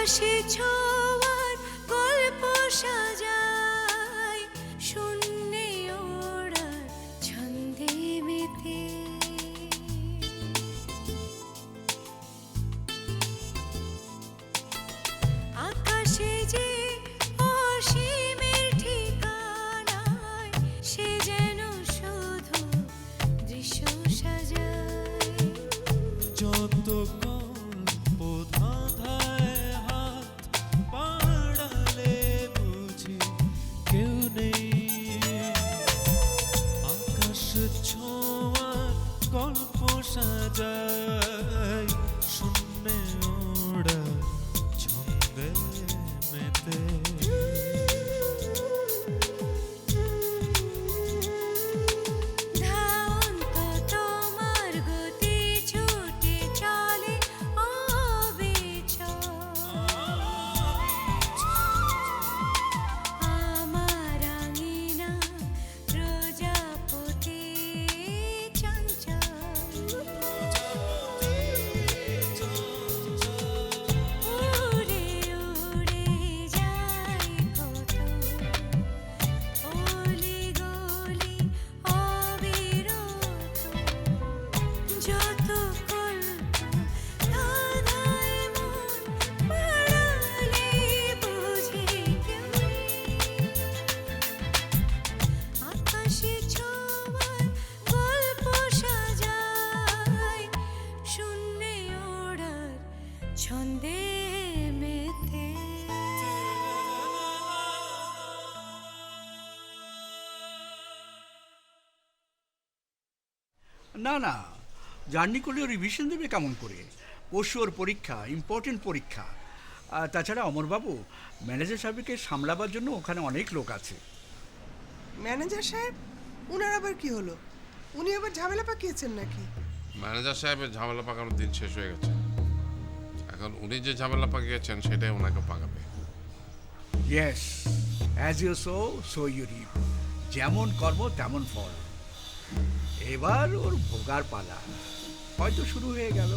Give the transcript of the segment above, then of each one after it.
আকাশে ছোঁয়ার গল্প সাজাই শূন্যে ওড়ার ছন্দে মেতে আকাশে যে অসীমের ঠিকানায় সে যেন শুধু দৃশ্য সাজায় যত গল্প ধাঁধায় হাত বাড়ালে বুঝি কেউ নেই আকাশ ছোঁয়া গল্প সাজায় শূন্যে ওড়া ছন্দে মেতে ধাউন্ত তোমার গতি ছুটে চলে অবিচল আমার আঙিনা প্রজাপতি চঞ্চল উড়ে উড়ে যায় কত অলি গলি অবিরত যত কল্প ধাঁধায় মন বাড়ালে বুঝি কেউ আকাশে ছোঁয়ার গল্প সাজায় শূন্যে ওড়ার ছন্দে মেতে না না, জার্নি করলে রিভিশন দেবে কেমন করে? পরশু ওর পরীক্ষা, ইম্পর্টেন্ট পরীক্ষা। আর তাছাড়া অমরবাবু, ম্যানেজার সাহেবকে সামলাবার জন্য ওখানে অনেক লোক আছে। ম্যানেজার সাহেব, উনার আবার কি হলো? উনি আবার ঝামেলা পাকিয়েছেন নাকি? ম্যানেজার সাহেবের ঝামেলা পাকানোর দিন শেষ হয়ে গেছে। এখন উনি যে ঝামেলা পাকিয়েছেন সেটাই ওনাকে পাকাবে। Yes, as you sow so you reap. যেমন কর্ম তেমন ফল। এবার ওর ভোগার পালা হয়তো শুরু হয়ে গেল।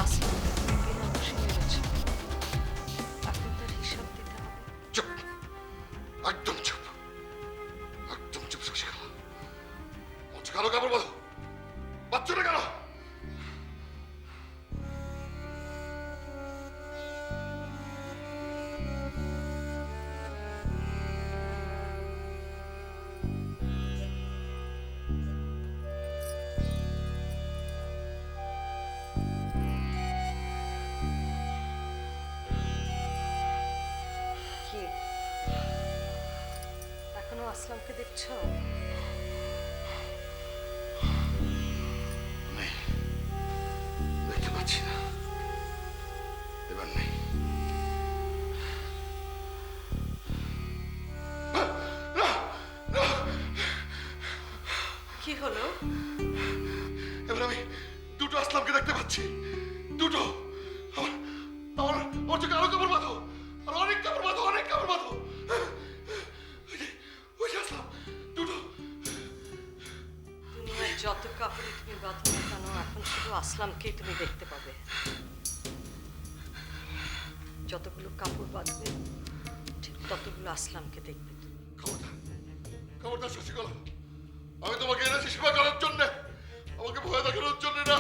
আসলাম বিনা বসে মেরেছে এখন তার হিসাব দিতে হবে চুপ, একদম চুপ, একদম চুপ। শশীকলা, বলছি কালো কাপড় বলো, বাচ্চাটা কেন? কি এখনো আসলামকে দেখছো? নেই, দেখতে পাচ্ছি না, এবার নেই। কি হলো? এবার আমি দুটো আসলামকে দেখতে পাচ্ছি, দুটো। আমার আমার ওর চোখে আরো কাপড় বাঁধো, আর অনেক কাপড় বাঁধো, অনেক কাপড় বাঁধো। ওই যে আসলাম, দুটো। দুনিয়ার যত কাপড়ে তুমি বাঁধো না কেন এখন শুধু আসলামকেই তুমি দেখতে পাবে। যতগুলো কাপড় বাঁধবে ঠিক ততগুলো আসলামকে দেখবে তুমি। খবরদার, খবরদার শশীকলা, আমি তোমাকে এনেছি সেবা করার জন্য, আমাকে ভয় দেখানোর জন্য না।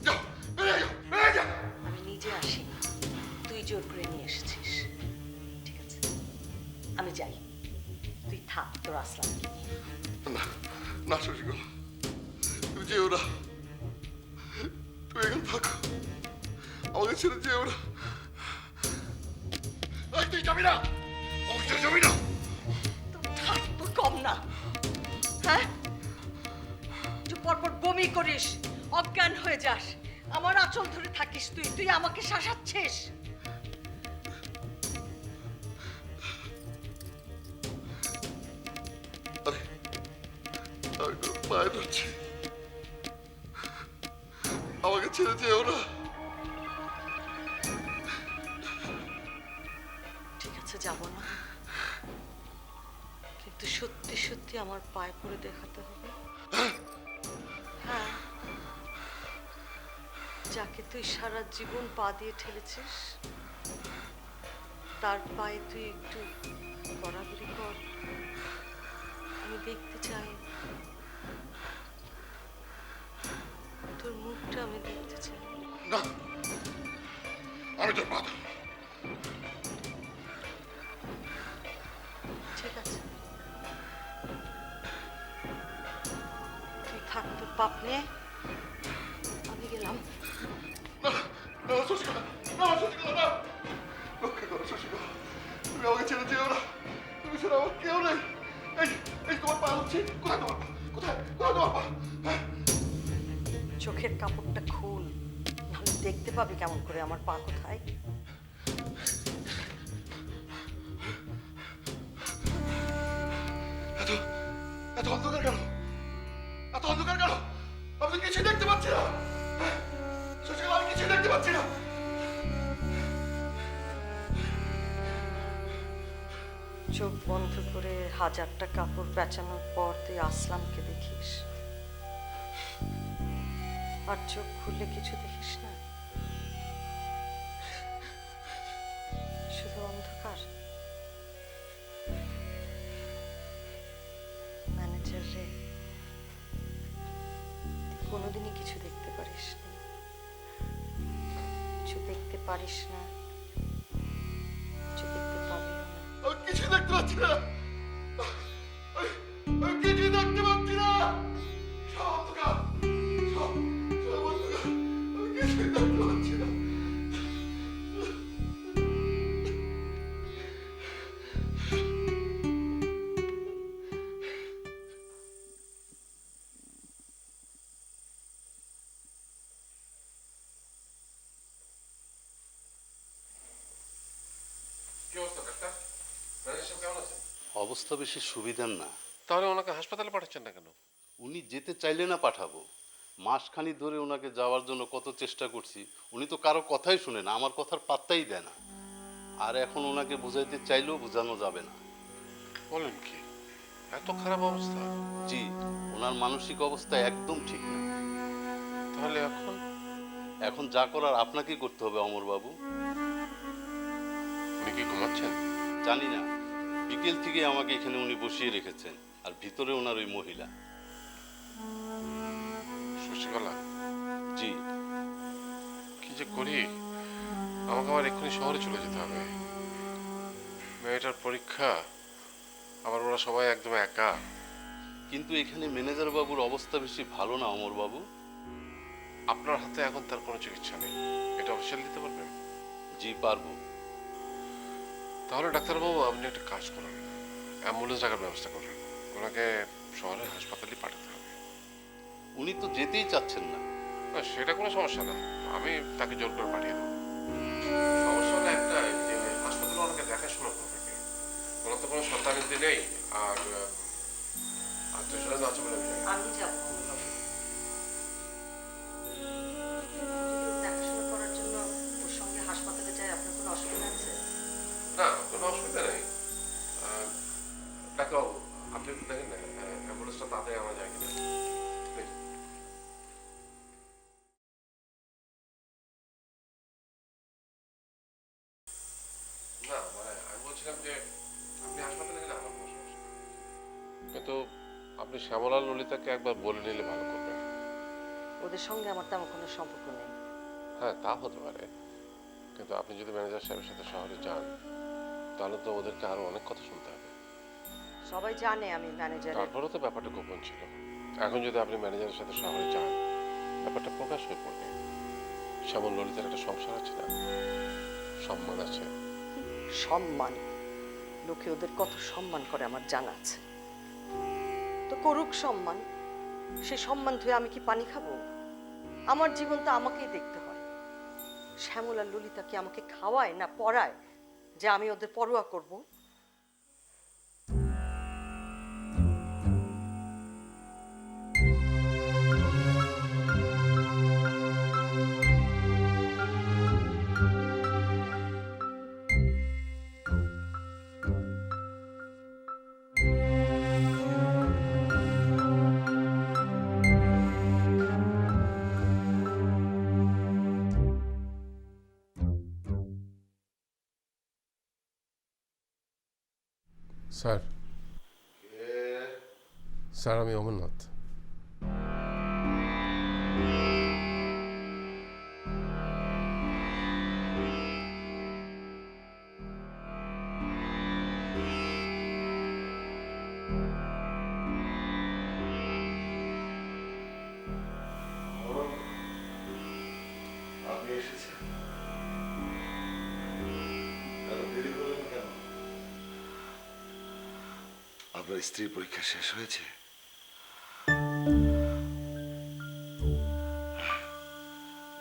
যাও, বেরিয়ে যাও, বেরিয়ে যাও। আমি নিজে আসিনি, তুই জোর করে নিয়ে এসেছিস। ঠিক আছে, আমি যাই। না শশীকলা, তুমি যেও না, তুমি এখানে থাকো, আমাকে ছেড়ে যেও না। এই, তুই যাবি না, আমাকে ছেড়ে যাবি না। তোর থাকতো কম না, হ্যাঁ? তুই পরপর বমি করিস, অজ্ঞান হয়ে যাস, আমার আঁচল ধরে থাকিস, তুই তুই আমাকে শাসাচ্ছিস। আরে, আমি তোর পায়ে ধরছি, আমাকে ছেড়ে যেও না। ঠিক আছে, যাব না, কিন্তু সত্যি সত্যি আমার পায়ে পড়ে দেখাতে হবে। হ্যাঁ, যাকে তুই সারা জীবন পা দিয়ে ঠেলেছিস, তার পায়ে তুই একটু গড়াগড়ি কর, আমি দেখতে চাই, তোর মুখটা আমি দেখতে চাই। না, আমি তোর পা ধরবো। ঠিক আছে, তুই থাক তোর পাপ নিয়ে, আমি গেলাম। না, না, শশীকলা, না, শশীকলা, না। রক্ষা করো শশীকলা, তুমি আমাকে ছেড়ে যেও না, তুমি ছাড়া আমার কেউ নেই। এই, এই তোমার পা হচ্ছে, কোথায় তোমার পা? কোথায়, কোথায় তোমার পা? হ্যাঁ? চোখের কাপড়টা খুল, নাহলে দেখতে পাবি কেমন করে আমার পা কোথায়। এত এত অন্ধকার কেন? এত অন্ধকার কেন? আমি তো কিছুই দেখতে পাচ্ছি না। হ্যাঁ? শশীকলা, আমি কিছুই দেখতে পাচ্ছি না। চোখ বন্ধ করে হাজারটা কাপড় পেঁচানোর পর তুই আসলামকে দেখিস, আর চোখ খুললে কিছু দেখিস না, শুধু অন্ধকার। ম্যানেজার রে, তুই কোনোদিনই কিছু দেখতে পারিস না, কিছু দেখতে পারিস না, কিছু দেখতে পাবিও না। আমি কিছুই দেখতে পাচ্ছি না। আমি কিছুই দেখতে পাচ্ছি না। সব অন্ধকার, সব সব অন্ধকার। আমি কিছুই দেখতে পাচ্ছি না। কি অবস্থা ডাক্তার? ম্যানেজার সাহেব কেমন আছেন? অবস্থা বেশি সুবিধার না। তাহলে ওনাকে হাসপাতালে পাঠাচ্ছেন না কেন? উনি যেতে চাইলে না পাঠাবো, মাসখানি ধরে ওনাকে যাওয়ার জন্য কত চেষ্টা করছি, উনি তো কারো কথাই শুনে না, আমার কথার পাত্তাই দেয় না। আর এখন ওনাকে বোঝাইতে চাইলেও বোঝানো যাবে না। বলেন কি, এত খারাপ অবস্থা? জি, ওনার মানসিক অবস্থা একদম ঠিক না। তাহলে এখন? এখন যা করার আপনাকেই করতে হবে অমরবাবু। উনি কি ঘুমাচ্ছেন? জানি না, বিকেল থেকে আমাকে এখানে উনি বসিয়ে রেখেছেন, আর ভিতরে ওনার ওই মহিলা। শশীকলা, জি, কি যে করি, আমাকে আবার এক্ষুনি শহরে চলে যেতে হবে। মেয়েটার পরীক্ষা, আবার ওরা সবাই একদম একা। কিন্তু এখানে ম্যানেজার বাবুর অবস্থা বেশি ভালো না অমরবাবু। আপনার হাতে এখন তার কোনো চিকিৎসা নেই, এটা অফিসিয়াল দিতে পারবেন? জি পারবো। তাহলে ডাক্তারবাবু, আপনি একটা কাজ করুন, অ্যাম্বুলেন্স ডাকার ব্যবস্থা করুন, ওনাকে শহরের হাসপাতালে পাঠাতে হবে। উনি তো যেতেই চাচ্ছেন না। না, সেটা কোনো সমস্যা না, আমি তাকে জোর করে পাঠিয়ে দেবো। সমস্যা হলো একটাই, যে হাসপাতালে ওনাকে দেখাশোনা করবে কে? ওনার তো কোনো সন্তানের নেই, আর আত্মীয় স্বজন আছে বলে আমি জানি। আমি যাব দেখাশোনা করার জন্য, ওর সঙ্গে হাসপাতালে যাই, আপনার কোনো অসুবিধা আছে? না, কোনো অসুবিধা নেই। ডাক্তারবাবু, আপনি একটু দেখেন না অ্যাম্বুলেন্সটা তাড়াতাড়ি আনা যায় কিনা। দেখুন। না, মানে আমি বলছিলাম যে আপনি হাসপাতালে গেলে আমার কোনো সমস্যা নেই। কিন্তু আপনি শ্যামলা ললিতাকে একবার বলে নিলে ভালো করবেন। ওদের সঙ্গে আমার তেমন কোনো সম্পর্ক নেই। হ্যাঁ, তা হতে পারে, কিন্তু আপনি যদি ম্যানেজার সাহেবের সাথে শহরে যান, তাহলে তো ওদেরকে আরো অনেক কথা শুনতে হবে। সবাই জানে আমি ম্যানেজারের। তারপরেও তো ব্যাপারটা গোপন ছিল। এখন যদি আপনি ম্যানেজারের সাথে শহরে যান, ব্যাপারটা প্রকাশ হয়ে পড়বে। শ্যামল ললিতার একটা সংসার আছে না, সম্মান আছে। সম্মান? লোকে ওদের কত সম্মান করে আমার জানা আছে। তো করুক সম্মান, সে সম্মান ধুয়ে আমি কি পানি খাবো? আমার জীবন তো আমাকেই দেখতে হয়। শ্যামল আর ললিতা কি আমাকে খাওয়ায় না পড়ায় যে আমি ওদের পরোয়া করব? স্যার, স্যার আমি অমরনাথ। আপনি এসেছেন, এত দেরি করলেন কেন? আপনার স্ত্রীর পরীক্ষা শেষ হয়েছে?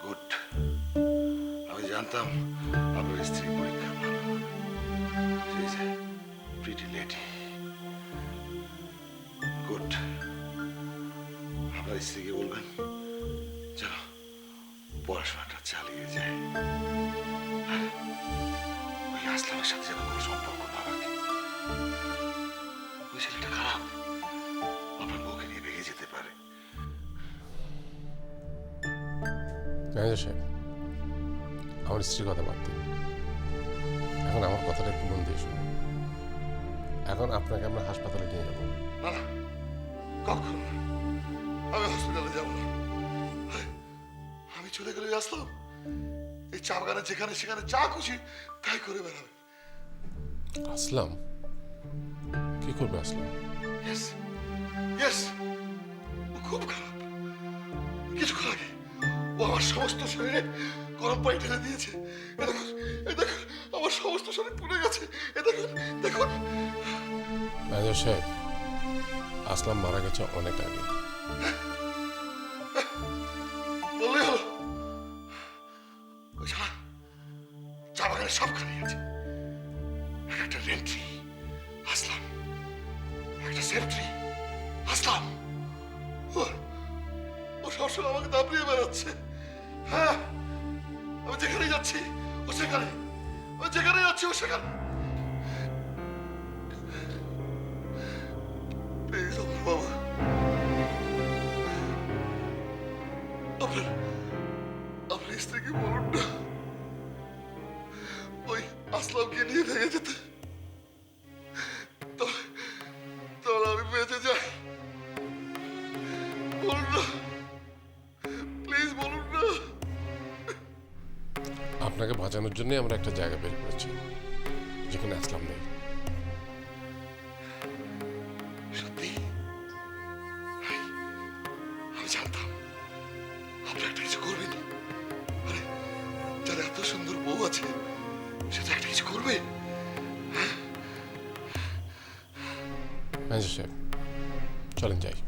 গুড। আমি জানতাম আপনার স্ত্রীর পরীক্ষা ভালো হবে। সেই যে প্রিটি লেডি। গুড। আপনার স্ত্রীকে বলবেন যেন পড়াশোনাটা চালিয়ে যায়। ওই আসলামের সাথে যেন কোনো সম্পর্ক না রাখে। ওই ছেলেটা খারাপ, আপনার বউকে নিয়ে ভেঙে যেতে পারে। ম্যানেজার সাহেব, আমার স্ত্রীর কথা বাদ দিন। এখন আমার কথাটা একটু মন দিয়ে শুনুন। এখন আপনাকে আমরা হাসপাতালে নিয়ে যাবো। না না, কখন? আমি হসপিটালে যাব না। আমি চলে গেলে আসলাম এই চা বাগানে যেখানে সেখানে যা খুশি তাই করে বেড়াবে। আসলাম? কি করবে আসলাম? ইয়েস ইয়েস, ও খুব খারাপ। কিছুক্ষণ আগে ও আমার সমস্ত শরীরে গরম পানি ঢেলে দিয়েছে। এ দেখুন, এ দেখুন, আমার সমস্ত শরীর পুড়ে গেছে। এ দেখুন, দেখুন। ম্যানেজার সাহেব, আসলাম মারা গেছে অনেক আগে। বললেই হলো। ওই শালা চা বাগানে সবখানে আছে। একটা রেন্ট্রি আসলাম, একটা সেফট্রি আসলাম। ও সবসময় আমাকে দাবড়িয়ে বেড়াচ্ছে। হ্যাঁ, আমি যেখানে যাচ্ছি ও সেখানে, ও যেখানে যাচ্ছি ও সেখানে। প্লিজ বাবা, আপনার আপনার স্ত্রীকে বলুন না ওই আসলামকে নিয়ে ভেঙে যেতে। তাহলে আমি বেঁচে যাই। বলুন না, প্লিজ বলুন না। আপনাকে বাঁচানোর জন্যই আমরা একটা জায়গা বের করেছি যেখানে আসলাম নেই। সত্যি? আমি জানতাম আপনি একটা কিছু করবেন। আরে, যার এত সুন্দর বউ আছে সে তো একটা কিছু করবে। ম্যানেজার সাহেব, চলেন যাই।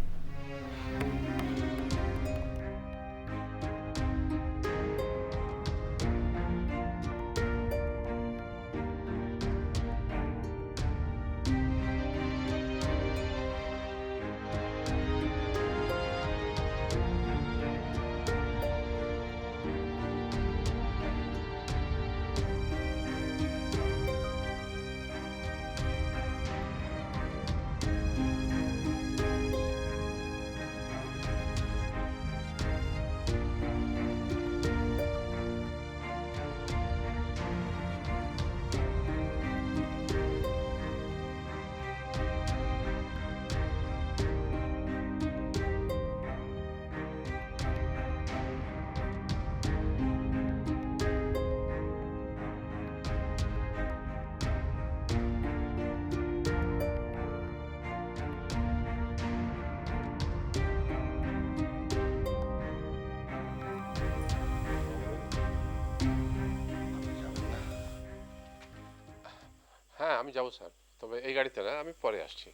আমি যাবো স্যার, তবে এই গাড়িতে না, আমি পরে আসছি।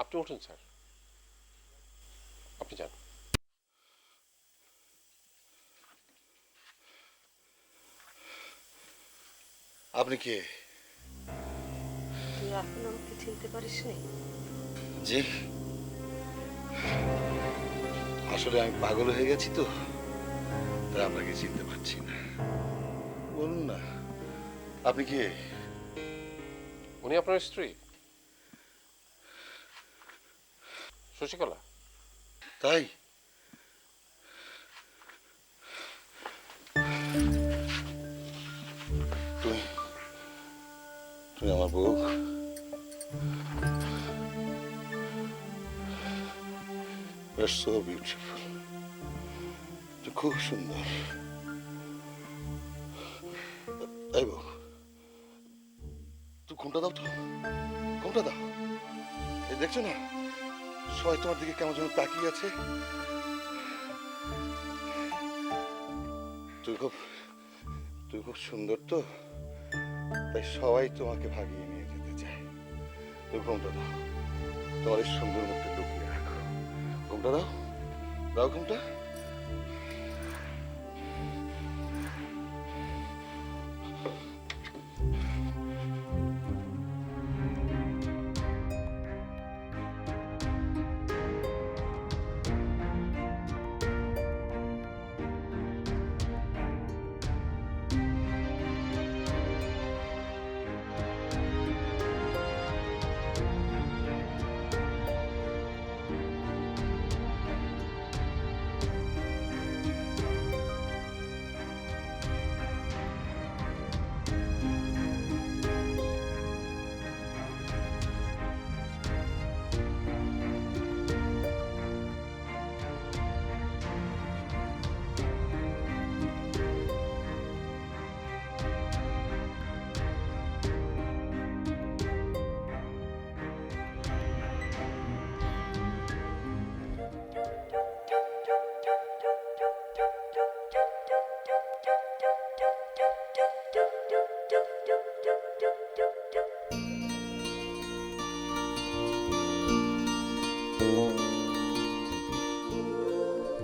আপনি উঠুন স্যার, আপনি যান। আপনি কে? তুই এখন আমাকে চিনতে পারিস নি? জি, আসলে আমি পাগল হয়ে গেছি তো, তাই আপনাকে চিনতে পারছি না। বলুন না, আপনি কে? উনি আপনার স্ত্রী শশীকলা। তাই? তুমি তুমি আমার বউ? You're so beautiful. তুমি খুব সুন্দর। এই বউ, তুই ঘুমটা দাও তো, ঘুমটা দাও। এই দেখছো না, সবাই তোমার দিকে কেমন যেন তাকিয়ে আছে। তুই খুব সুন্দর তো, তাই সবাই তোমাকে ভাগিয়ে নিয়ে যেতে চায়। তুই ঘুমটা দাও, তোমার এই সুন্দর মুখটা লুকিয়ে রাখো। ঘুমটা দাও, দাও ঘুমটা।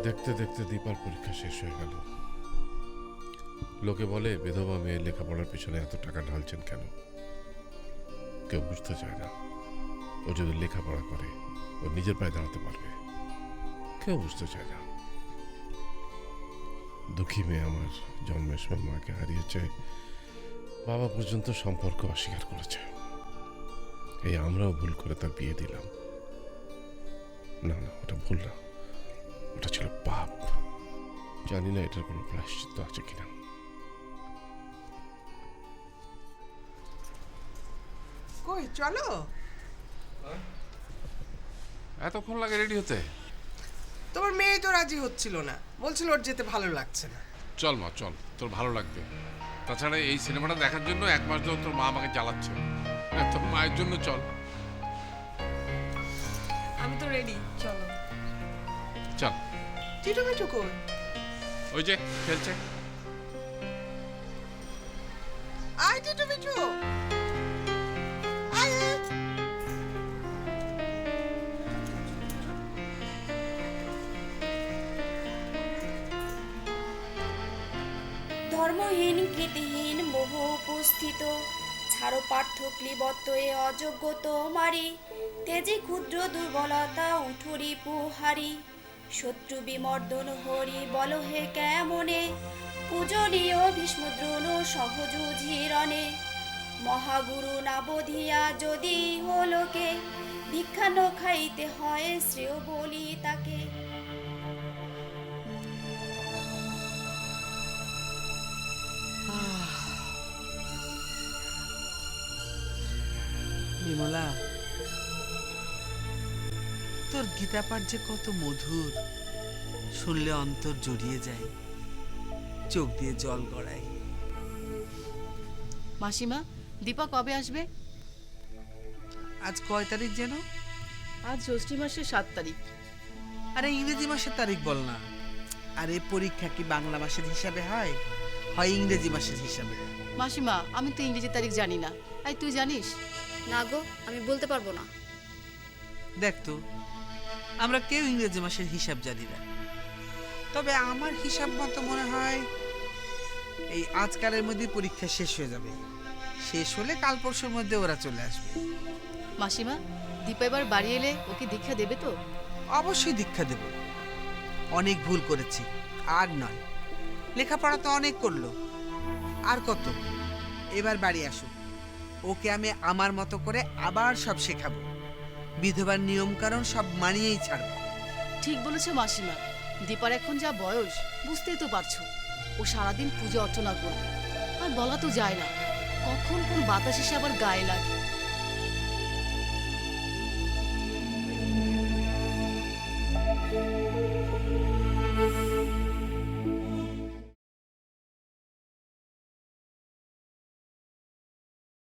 দেখতে দেখতে দীপার পরীক্ষা শেষ হয়ে গেল। লোকে বলে বিধবা মেয়ে লেখাপড়ার পিছনে এত টাকা ঢালছেন কেন? কেউ বুঝতে চায় না ও যদি লেখাপড়া করে ও নিজের পায়ে দাঁড়াতে পারবে। কেউ বুঝতে চায় না। দুঃখী মেয়ে আমার জন্মের সময় মাকে হারিয়েছে, বাবা পর্যন্ত সম্পর্ক অস্বীকার করেছে। এই আমরাও ভুল করে তার বিয়ে দিলাম। না না, ওটা ভুল না, ওটা ছিল পাপ। জানি না এটার কোনো প্রায়শ্চিত্ত আছে কিনা। কই চলো। এতক্ষণ লাগে রেডি হতে? তোমার মেয়ে তো রাজি হচ্ছিল না, বলছিল ওর যেতে ভালো লাগছে না। চল মা চল, তোর ভালো লাগবে। তাছাড়া এই সিনেমাটা দেখার জন্য 1 মাস ধরে তোর মা আমাকে জ্বালাচ্ছে। তোর মায়ের জন্য চল। আমি তো রেডি, চলো। চল। টিটু মিটু কই? ওই যে খেলছে। আয় টিটু মিটু, আয় আয়। ধর্মহীন কৃতিহীন বহু উপস্থিত, ছাড়ো পার্থ ক্লিবত্ত এ অযোগ্য তোমারি, তেজে ক্ষুদ্র দুর্বলতা উঠুরি পুহারি, শত্রু বিমর্দন হরি বল হে কেমনে, পূজনীয় ভীষ্মদ্রোণ সহযুঝিরণে, মহাগুরু না বধিয়া যদি হলোকে, ভিক্ষা ন খাইতে হয় শ্রেয় বলি তাকে। বিমলা, তোর গীতা পাঠ যে কত মধুর, শুনলে অন্তর জড়িয়ে যায়, চোখ দিয়ে জল গড়ায়। মাসিমা, দীপা কবে আসবে? আজ কয় তারিখ যেন? আজ জ্যৈষ্ঠ মাসের 7 তারিখ। আরে ইংরেজি মাসের তারিখ বল না। আরে পরীক্ষা কি বাংলা মাসের হিসাবে হয়? হয় ইংরেজি মাসের হিসাবে। মাসিমা আমি তো ইংরেজি তারিখ জানি না, এই তুই জানিস? না গো, আমি বলতে পারবো না। দেখ তো, আমরা কেউ ইংরেজি মাসের হিসাব জানি না। তবে আমার হিসাব মতো মনে হয় এই আজকালের মধ্যে পরীক্ষা শেষ হয়ে যাবে। শেষ হলে কাল পরশুর মধ্যে ওরা চলে আসবে। মাসিমা, দীপা এবার বাড়ি এলে ওকে দীক্ষা দেবে তো? অবশ্যই দীক্ষা দেব। অনেক ভুল করেছি, আর নয়। লেখাপড়া তো অনেক করলো, আর কত। এবার বাড়ি আসুক, ওকে আমি আমার মতো করে আবার সব শেখাবো। বিধবার নিয়ম কারণ সব মানিয়েই ছাড়বো। ঠিক বলেছো মাসিমা, দীপার এখন যা বয়স বুঝতেই তো পারছো। ও সারাদিন পুজো অর্চনা করবে, আর বলা তো যায় না কখন কোন বাতাস এসে আবার গায়ে লাগে।